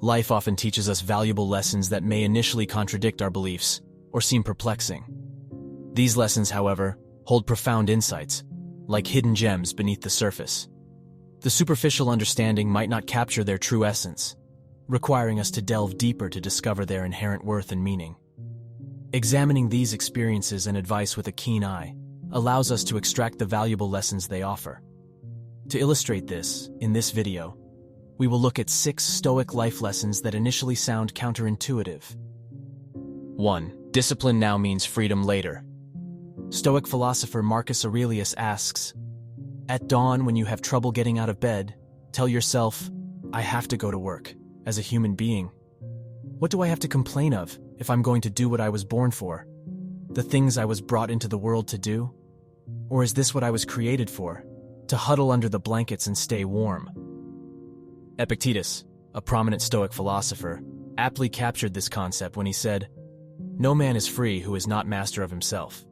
Life often teaches us valuable lessons that may initially contradict our beliefs or seem perplexing. These lessons, however, hold profound insights, like hidden gems beneath the surface. The superficial understanding might not capture their true essence, requiring us to delve deeper to discover their inherent worth and meaning. Examining these experiences and advice with a keen eye allows us to extract the valuable lessons they offer. To illustrate this, in this video, we will look at 6 Stoic life lessons that initially sound counterintuitive. 1. Discipline now means freedom later. Stoic philosopher Marcus Aurelius asks, "At dawn, when you have trouble getting out of bed, tell yourself, 'I have to go to work, as a human being. What do I have to complain of if I'm going to do what I was born for? The things I was brought into the world to do? Or is this what I was created for, to huddle under the blankets and stay warm?'" Epictetus, a prominent Stoic philosopher, aptly captured this concept when he said, "No man is free who is not master of himself."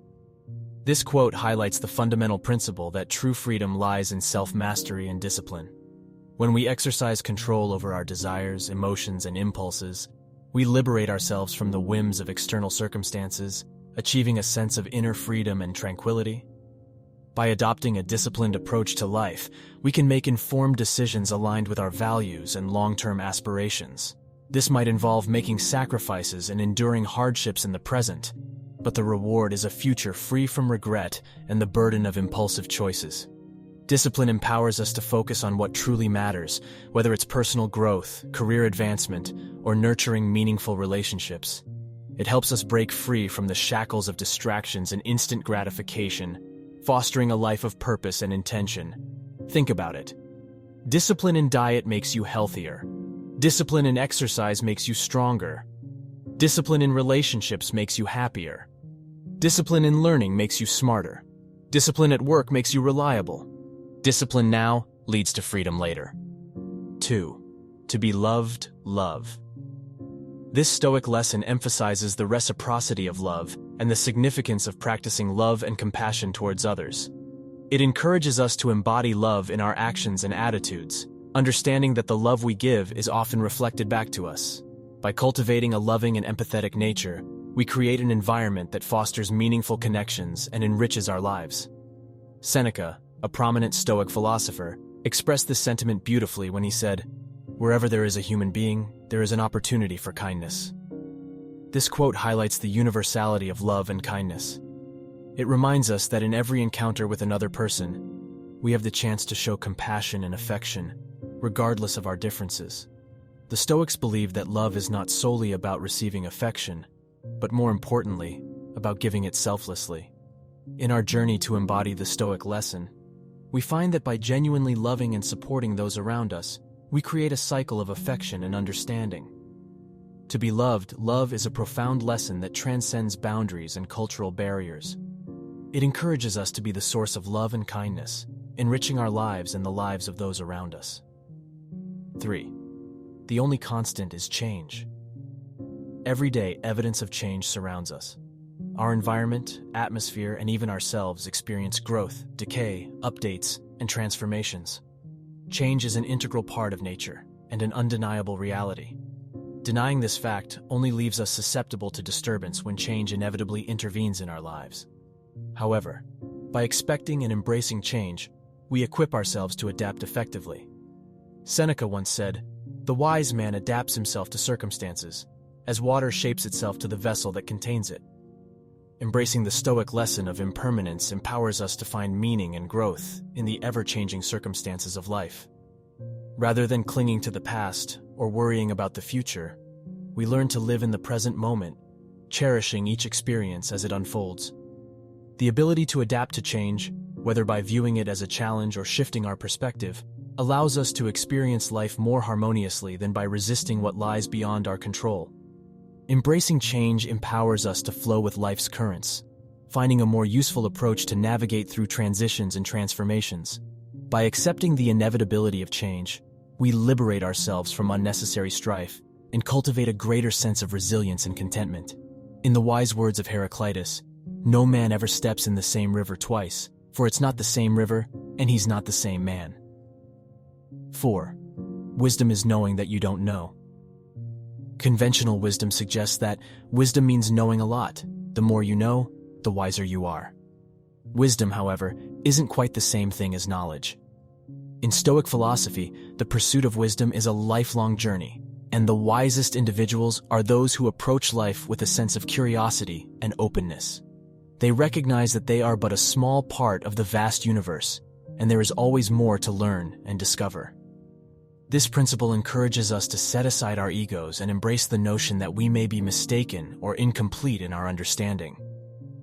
This quote highlights the fundamental principle that true freedom lies in self-mastery and discipline. When we exercise control over our desires, emotions, and impulses, we liberate ourselves from the whims of external circumstances, achieving a sense of inner freedom and tranquility. By adopting a disciplined approach to life, we can make informed decisions aligned with our values and long-term aspirations. This might involve making sacrifices and enduring hardships in the present, but the reward is a future free from regret and the burden of impulsive choices. Discipline empowers us to focus on what truly matters, whether it's personal growth, career advancement, or nurturing meaningful relationships. It helps us break free from the shackles of distractions and instant gratification, fostering a life of purpose and intention. Think about it. Discipline in diet makes you healthier. Discipline in exercise makes you stronger. Discipline in relationships makes you happier. Discipline in learning makes you smarter. Discipline at work makes you reliable. Discipline now leads to freedom later. 2. To be loved, love. This Stoic lesson emphasizes the reciprocity of love and the significance of practicing love and compassion towards others. It encourages us to embody love in our actions and attitudes, understanding that the love we give is often reflected back to us. By cultivating a loving and empathetic nature, we create an environment that fosters meaningful connections and enriches our lives. Seneca, a prominent Stoic philosopher, expressed this sentiment beautifully when he said, "Wherever there is a human being, there is an opportunity for kindness." This quote highlights the universality of love and kindness. It reminds us that in every encounter with another person, we have the chance to show compassion and affection, regardless of our differences. The Stoics believe that love is not solely about receiving affection, but more importantly, about giving it selflessly. In our journey to embody the Stoic lesson, we find that by genuinely loving and supporting those around us, we create a cycle of affection and understanding. To be loved, love is a profound lesson that transcends boundaries and cultural barriers. It encourages us to be the source of love and kindness, enriching our lives and the lives of those around us. 3. The only constant is change. Every day, evidence of change surrounds us. Our environment, atmosphere, and even ourselves experience growth, decay, updates, and transformations. Change is an integral part of nature and an undeniable reality. Denying this fact only leaves us susceptible to disturbance when change inevitably intervenes in our lives. However, by expecting and embracing change, we equip ourselves to adapt effectively. Seneca once said, "The wise man adapts himself to circumstances, as water shapes itself to the vessel that contains it." Embracing the Stoic lesson of impermanence empowers us to find meaning and growth in the ever-changing circumstances of life. Rather than clinging to the past or worrying about the future, we learn to live in the present moment, cherishing each experience as it unfolds. The ability to adapt to change, whether by viewing it as a challenge or shifting our perspective, allows us to experience life more harmoniously than by resisting what lies beyond our control. Embracing change empowers us to flow with life's currents, finding a more useful approach to navigate through transitions and transformations. By accepting the inevitability of change, we liberate ourselves from unnecessary strife and cultivate a greater sense of resilience and contentment. In the wise words of Heraclitus, "No man ever steps in the same river twice, for it's not the same river, and he's not the same man." 4. Wisdom is knowing that you don't know. Conventional wisdom suggests that wisdom means knowing a lot. The more you know, the wiser you are. Wisdom, however, isn't quite the same thing as knowledge. In Stoic philosophy, the pursuit of wisdom is a lifelong journey, and the wisest individuals are those who approach life with a sense of curiosity and openness. They recognize that they are but a small part of the vast universe, and there is always more to learn and discover. This principle encourages us to set aside our egos and embrace the notion that we may be mistaken or incomplete in our understanding.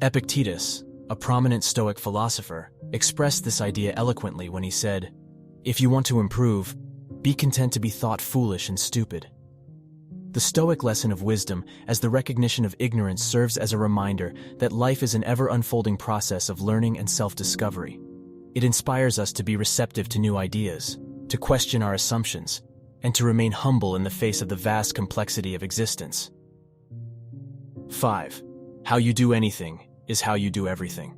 Epictetus, a prominent Stoic philosopher, expressed this idea eloquently when he said, "If you want to improve, be content to be thought foolish and stupid." The Stoic lesson of wisdom as the recognition of ignorance serves as a reminder that life is an ever-unfolding process of learning and self-discovery. It inspires us to be receptive to new ideas, to question our assumptions, and to remain humble in the face of the vast complexity of existence. 5. How you do anything is how you do everything.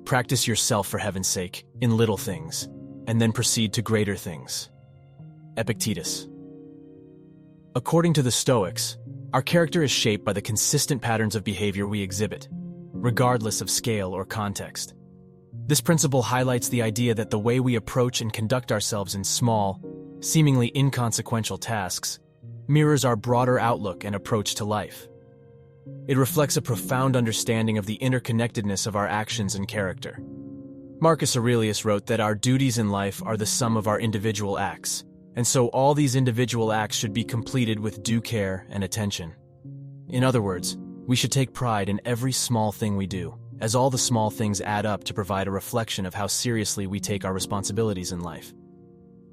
Practice yourself, for heaven's sake, in little things, and then proceed to greater things. Epictetus. According to the Stoics, our character is shaped by the consistent patterns of behavior we exhibit, regardless of scale or context. This principle highlights the idea that the way we approach and conduct ourselves in small, seemingly inconsequential tasks mirrors our broader outlook and approach to life. It reflects a profound understanding of the interconnectedness of our actions and character. Marcus Aurelius wrote that our duties in life are the sum of our individual acts, and so all these individual acts should be completed with due care and attention. In other words, we should take pride in every small thing we do, as all the small things add up to provide a reflection of how seriously we take our responsibilities in life.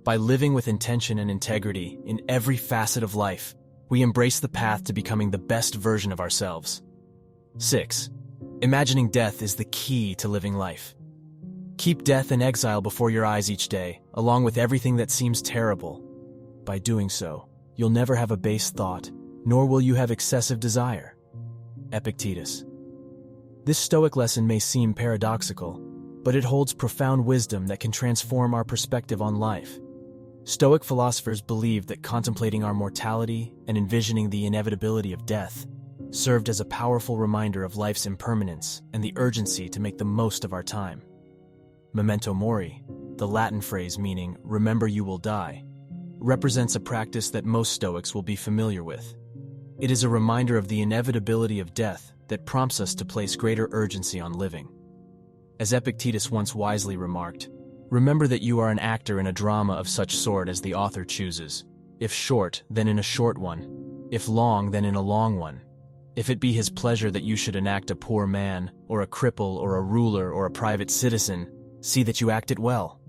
By living with intention and integrity in every facet of life, we embrace the path to becoming the best version of ourselves. 6. Imagining death is the key to living life. Keep death and exile before your eyes each day, along with everything that seems terrible. By doing so, you'll never have a base thought, nor will you have excessive desire. Epictetus. This Stoic lesson may seem paradoxical, but it holds profound wisdom that can transform our perspective on life. Stoic philosophers believed that contemplating our mortality and envisioning the inevitability of death served as a powerful reminder of life's impermanence and the urgency to make the most of our time. Memento Mori, the Latin phrase meaning "remember you will die," represents a practice that most Stoics will be familiar with. It is a reminder of the inevitability of death that prompts us to place greater urgency on living. As Epictetus once wisely remarked, "Remember that you are an actor in a drama of such sort as the author chooses. If short, then in a short one. If long, then in a long one. If it be his pleasure that you should enact a poor man, or a cripple, or a ruler, or a private citizen, see that you act it well."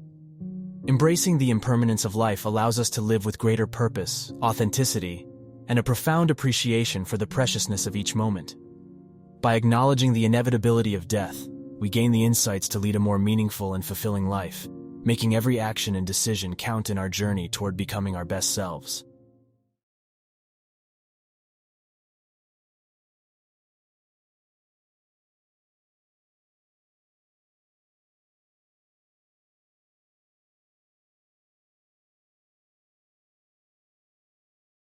Embracing the impermanence of life allows us to live with greater purpose, authenticity, and a profound appreciation for the preciousness of each moment. By acknowledging the inevitability of death, we gain the insights to lead a more meaningful and fulfilling life, making every action and decision count in our journey toward becoming our best selves.